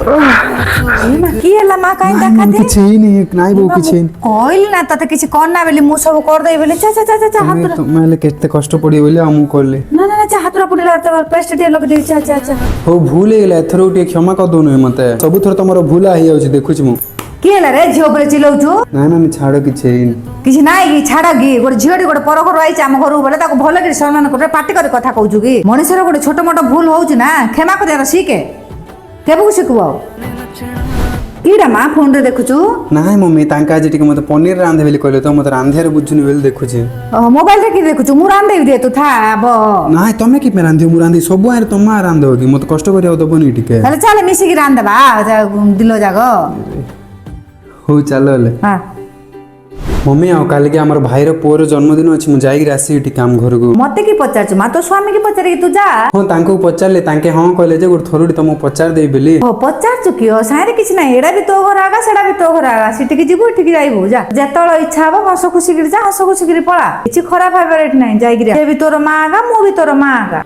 কি ହେଲା ମା କାଇଁ ଦେଖା ଦେ କିଛି ହେଇନି ନାଇଁ ବୋଉ କିଛି ହେଇନି କହିଲି ନା ତତେ କିଛି କରନା ବୋଲି ମୁଁ ସବୁ କରିଦେବି ବୋଲି ଚା ଚା ଚା ଚା ହାତ ତମେ ହେଲେ କେତେ କଷ୍ଟ ପଡିବ ବୋଲି ଆଉ ମୁଁ କହିଲି ନା ନା ନା ଚା ହାତରା ପଡିଲା ତ ପେଷ୍ଟ ଟିକେ ଲଗେଇ ଦେଇ ଚା ଚା ଚା ହଉ ଭୁଲ ହେଇଗଲା ଏଥର ଟିକେ କ୍ଷମା କରିଦଉନି ମତେ ସବୁଥର ତମର ଭୁଲ ହେଇଯାଉଛି ଦେଖୁଛି ମୁଁ କି ହେଲା ରେ ଝିଅ ଉପରେ ଚିଲଉଛୁ ନାଇଁ ନାଇଁ ଛାଡ କିଛି ହେଇନି କିଛି ନାଇଁ କି ଛାଡ କି ଗୋଟେ ଝିଅଟି ଗୋଟେ ପର ଘରୁ ଆଇଛି ଆମ ଘରକୁ ବୋଲେ ତାକୁ ଭଲ କରି ସମ୍ମାନ করে ପାଟି କରି କଥା କହୁଛୁ କି ମଣିଷର ଗୋଟେ ଛୋଟ ମୋଟ ଭୁଲ ହଉଛି ନା କ୍ଷମା କରିବାର ଶିଖେ କେବେକୁ ଶିଖିବୁ ଆଉ କିଟା ମା ଫୋନ ରେ ଦେଖୁଛୁ ନାଇଁ ମମ୍ମି ତାଙ୍କ ଆଜି ଟିକେ ମତେ ପନିର ରାନ୍ଧେ ବୋଲି କହିଲେ ତ ମତେ ରାନ୍ଧିବାର ବୁଝୁନି ବୋଲି ଦେଖୁଛି ମୋବାଇଲ ରେ କି ଦେଖୁଛୁ ମୁଁ ରାନ୍ଧେବି ଦେ ତୁ ଥା ବ ନାଇଁ ତମେ କି ରାନ୍ଧିବ ମୁଁ ରାନ୍ଧି ସବୁ ଆରେ ତମେ ରାନ୍ଧିବ କି ମତେ କଷ୍ଟ କରିବାକୁ ଦବନି ଟିକେ ତାହେଲେ ଚାଲେ ମିଶିକି ରାନ୍ଧବା ଦିଲ ଯାକ ହଉ ଚାଲ ହେଲେ ହଁ ମମ୍ମି ଆଉ କାଲିକି ଆମର ଭାଇର ପୁଅର ଜନ୍ମଦିନ ଅଛି ମୁଁ ଯାଇକି ଆସିବି ଟିକେ ଆମ ଘରକୁ ମତେ କି ପଚାରୁଛୁ ମା ତୋ ସ୍ୱାମୀ କି ପଚାରିକି ତୁ ଯା ହଁ ତାଙ୍କୁ ପଚାରିଲେ ତାଙ୍କେ ହଁ କହିଲେ ଯେ ଗୋଟେ ଥରୁଟି ତମକୁ ପଚାରିଦେବି ବୋଲି ଓ ପଚାରୁଛୁ କି ସାଇରେ କିଛି ନାହିଁ ଏଇଟା ବି ତୋ ଘର ଆଗା ସେଟା ବି ତୋ ଘର ଆଗା ସେଠିକି ଯିବୁ ଏଠିକି ଯାଇବୁ ଯା ଯେତେବେଳେ ଇଚ୍ଛା ହବ ହସ ଖୁସିକିରି ଯା ହସ ଖୁସିକିରି ପଳା କିଛି ଖରାପ ଭାବିବାର ଏଠି ନାହିଁ ଯାଇକିରି ସେ ବି ତୋର ମା ଆଗା ମୁଁ ବି ତୋର ମା ଆଗା